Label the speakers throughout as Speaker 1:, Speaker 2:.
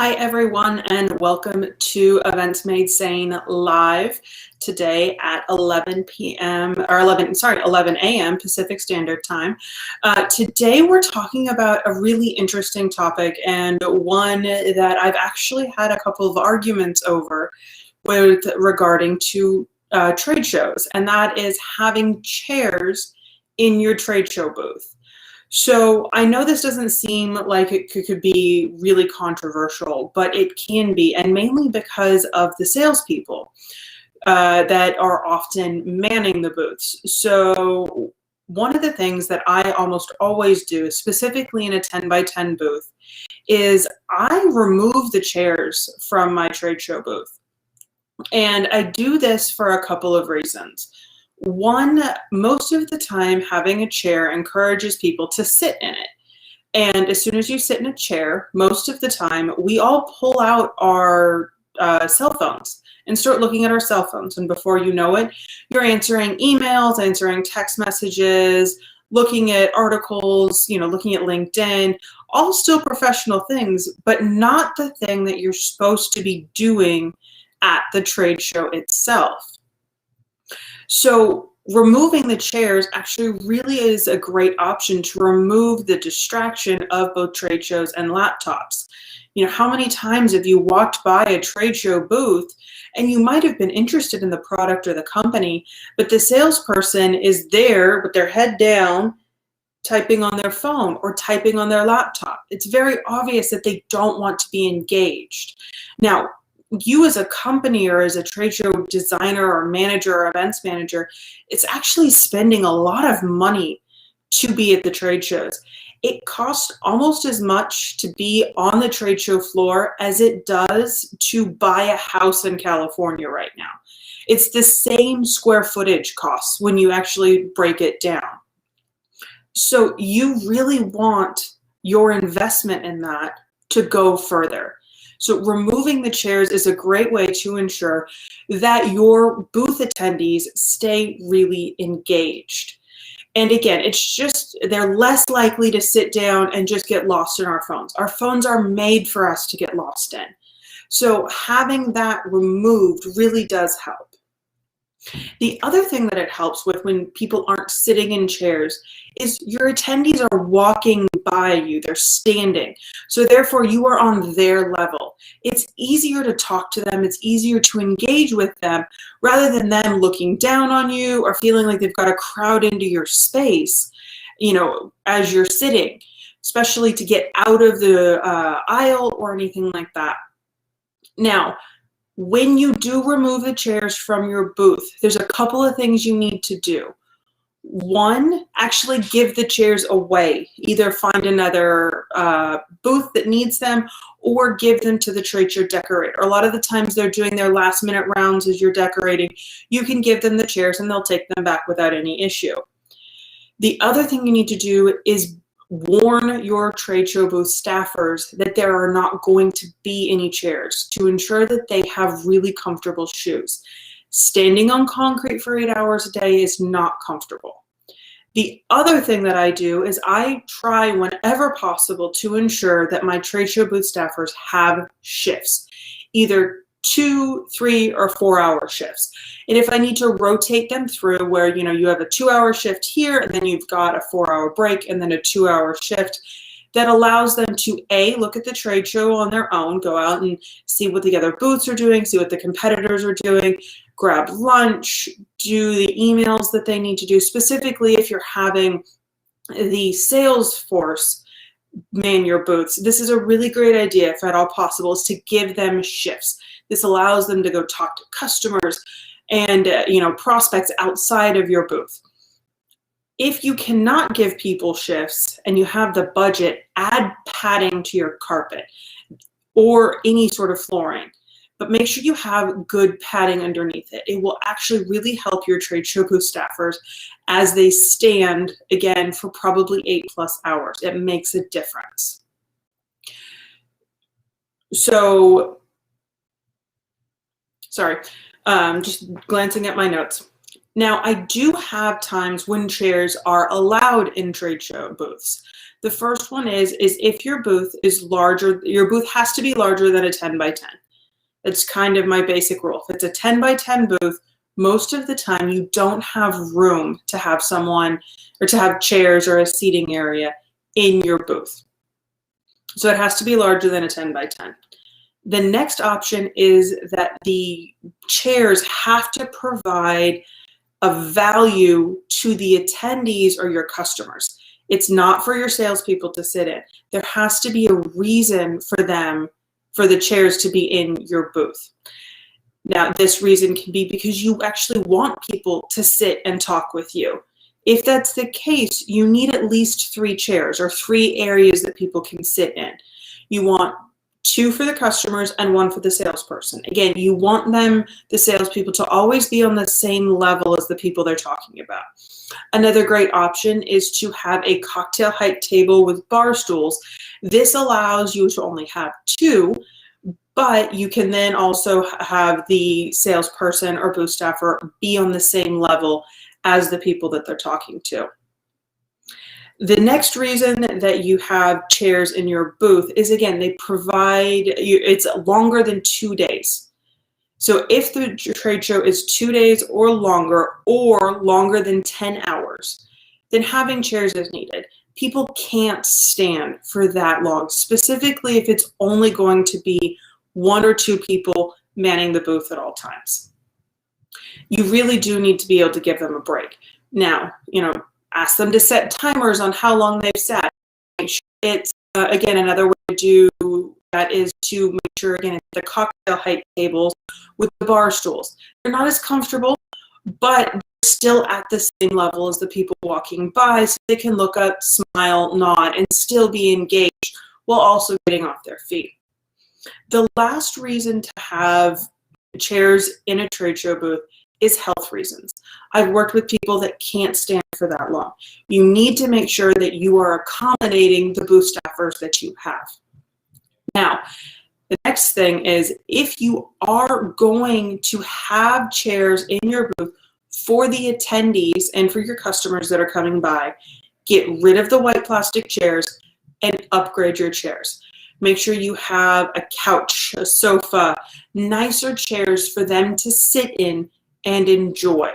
Speaker 1: Hi everyone, and welcome to Events Made Sane Live today at 11 a.m. Pacific Standard Time. Today we're talking about a really interesting topic, and one that I've actually had a couple of arguments over regarding to trade shows, and that is having chairs in your trade show booth. So I know this doesn't seem like it could be really controversial, but it can be, and mainly because of the salespeople that are often manning the booths. So one of the things that I almost always do, specifically in a 10 by 10 booth, is I remove the chairs from my trade show booth. And I do this for a couple of reasons. One, most of the time having a chair encourages people to sit in it. And as soon as you sit in a chair, most of the time we all pull out our cell phones and start looking at our cell phones. And before you know it, you're answering emails, answering text messages, looking at articles, looking at LinkedIn, all still professional things, but not the thing that you're supposed to be doing at the trade show itself. So removing the chairs actually really is a great option to remove the distraction of both trade shows and laptops. How many times have you walked by a trade show booth and you might have been interested in the product or the company, but the salesperson is there with their head down, typing on their phone or typing on their laptop. It's very obvious that they don't want to be engaged. Now, you as a company or as a trade show designer or manager or events manager, it's actually spending a lot of money to be at the trade shows. It costs almost as much to be on the trade show floor as it does to buy a house in California right now. It's the same square footage costs when you actually break it down. So you really want your investment in that to go further. So removing the chairs is a great way to ensure that your booth attendees stay really engaged. And again, it's just, they're less likely to sit down and just get lost in our phones. Our phones are made for us to get lost in. So having that removed really does help. The other thing that it helps with when people aren't sitting in chairs is your attendees are walking by you, they're standing. So therefore you are on their level. It's easier to talk to them, it's easier to engage with them rather than them looking down on you or feeling like they've got to crowd into your space, as you're sitting, especially to get out of the aisle or anything like that. Now, when you do remove the chairs from your booth, there's a couple of things you need to do. One, actually give the chairs away. Either find another booth that needs them or give them to the trade show decorator. A lot of the times they're doing their last minute rounds as you're decorating. You can give them the chairs and they'll take them back without any issue. The other thing you need to do is warn your trade show booth staffers that there are not going to be any chairs to ensure that they have really comfortable shoes. Standing on concrete for 8 hours a day is not comfortable. The other thing that I do is I try whenever possible to ensure that my trade show booth staffers have shifts, either 2, 3, or 4 hour shifts. And if I need to rotate them through where, you have a 2 hour shift here and then you've got a 4 hour break and then a 2 hour shift, that allows them to look at the trade show on their own, go out and see what the other booths are doing, see what the competitors are doing, grab lunch, do the emails that they need to do, specifically if you're having the sales force man your booths. This is a really great idea, if at all possible, is to give them shifts. This allows them to go talk to customers and prospects outside of your booth. If you cannot give people shifts and you have the budget, add padding to your carpet or any sort of flooring. But make sure you have good padding underneath it. It will actually really help your trade show booth staffers as they stand, again, for probably 8+ hours. It makes a difference. So, sorry, just glancing at my notes. Now, I do have times when chairs are allowed in trade show booths. The first one is if your booth is larger, your booth has to be larger than a 10 by 10. It's kind of my basic rule. If it's a 10 by 10 booth, most of the time you don't have room to have someone or to have chairs or a seating area in your booth. So it has to be larger than a 10 by 10. The next option is that the chairs have to provide a value to the attendees or your customers. It's not for your salespeople to sit in. There has to be a reason for the chairs to be in your booth. Now, this reason can be because you actually want people to sit and talk with you. If that's the case, you need at least 3 chairs or 3 areas that people can sit in. You want 2 for the customers and 1 for the salesperson. Again, you want the salespeople, to always be on the same level as the people they're talking about. Another great option is to have a cocktail height table with bar stools. This allows you to only have 2, but you can then also have the salesperson or booth staffer be on the same level as the people that they're talking to. The next reason that you have chairs in your booth is, again, they provide you, it's longer than 2 days. So if the trade show is 2 days or longer than 10 hours, then having chairs is needed. People can't stand for that long, specifically if it's only going to be 1 or 2 people manning the booth at all times. You really do need to be able to give them a break. Now, ask them to set timers on how long they've sat. Make sure it's, again, another way to do that is to make sure, again, it's the cocktail height tables with the bar stools. They're not as comfortable, but they're still at the same level as the people walking by, so they can look up, smile, nod, and still be engaged while also getting off their feet. The last reason to have chairs in a trade show booth is health reasons. I've worked with people that can't stand for that long. You need to make sure that you are accommodating the booth staffers that you have. Now, the next thing is, if you are going to have chairs in your booth for the attendees and for your customers that are coming by, get rid of the white plastic chairs and upgrade your chairs. Make sure you have a couch, a sofa, nicer chairs for them to sit in and enjoy.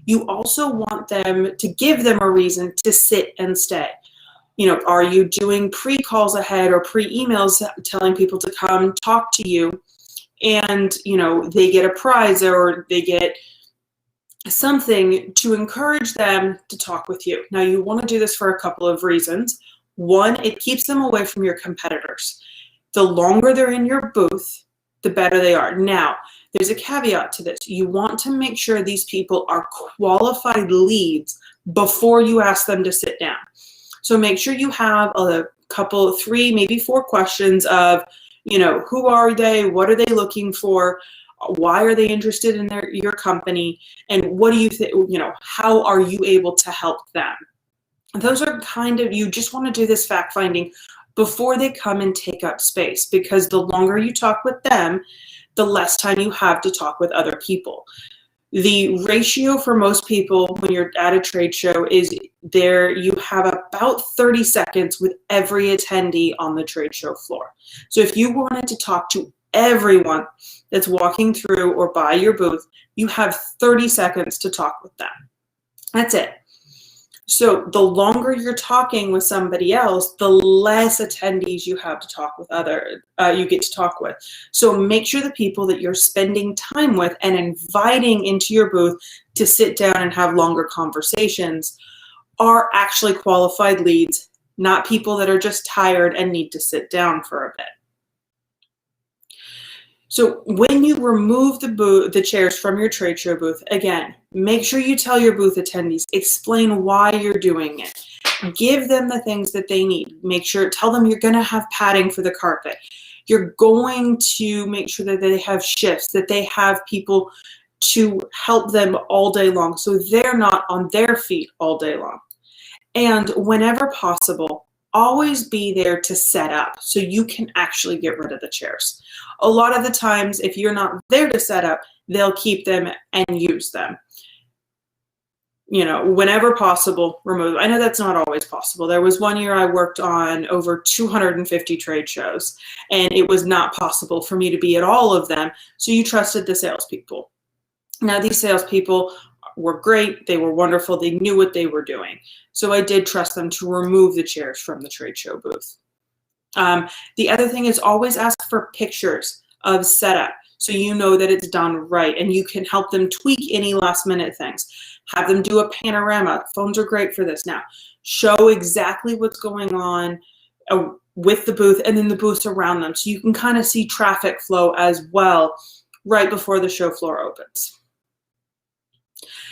Speaker 1: You also want them to give them a reason to sit and stay. Are you doing pre-calls ahead or pre-emails telling people to come talk to you, and they get a prize or they get something to encourage them to talk with you? Now, you want to do this for a couple of reasons. One, it keeps them away from your competitors. The longer they're in your booth, the better they are. Now, there's a caveat to this. You want to make sure these people are qualified leads before you ask them to sit down. So make sure you have a couple, 3, maybe 4 questions of, who are they? What are they looking for? Why are they interested in your company? And what do you think, how are you able to help them? Those are you just want to do this fact finding before they come and take up space, because the longer you talk with them, the less time you have to talk with other people. The ratio for most people when you're at a trade show is you have about 30 seconds with every attendee on the trade show floor. So if you wanted to talk to everyone that's walking through or by your booth, you have 30 seconds to talk with them. That's it. So the longer you're talking with somebody else, the less attendees you have to talk with you get to talk with. So make sure the people that you're spending time with and inviting into your booth to sit down and have longer conversations are actually qualified leads, not people that are just tired and need to sit down for a bit. So when you remove the chairs from your trade show booth, again, make sure you tell your booth attendees, explain why you're doing it. Give them the things that they need. Tell them you're going to have padding for the carpet. You're going to make sure that they have shifts, that they have people to help them all day long so they're not on their feet all day long. And whenever possible, always be there to set up so you can actually get rid of the chairs. A lot of the times, if you're not there to set up, they'll keep them and use them. whenever possible, remove. I know that's not always possible. There was one year I worked on over 250 trade shows, and it was not possible for me to be at all of them. So you trusted the salespeople. Now, these salespeople were great. They were wonderful. They knew what they were doing. So I did trust them to remove the chairs from the trade show booth. The other thing is always ask for pictures of setup so you know that it's done right, and you can help them tweak any last minute things. Have them do a panorama. Phones are great for this now. Show exactly what's going on with the booth and then the booths around them, so you can kind of see traffic flow as well right before the show floor opens.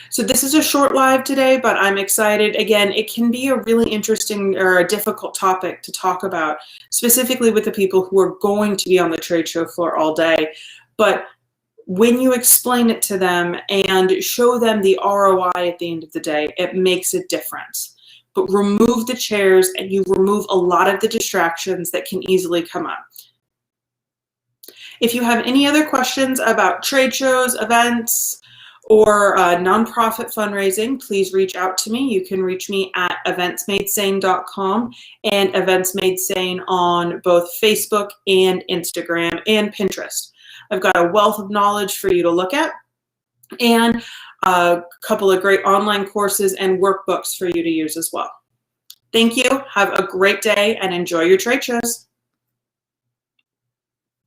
Speaker 1: So this is a short live today, but I'm excited. Again, it can be a really interesting or a difficult topic to talk about, specifically with the people who are going to be on the trade show floor all day. But when you explain it to them and show them the ROI at the end of the day, it makes a difference. But remove the chairs and you remove a lot of the distractions that can easily come up. If you have any other questions about trade shows, events, or nonprofit fundraising, please reach out to me. You can reach me at eventsmadesane.com and Events Made Sane on both Facebook and Instagram and Pinterest. I've got a wealth of knowledge for you to look at and a couple of great online courses and workbooks for you to use as well. Thank you. Have a great day and enjoy your trade shows.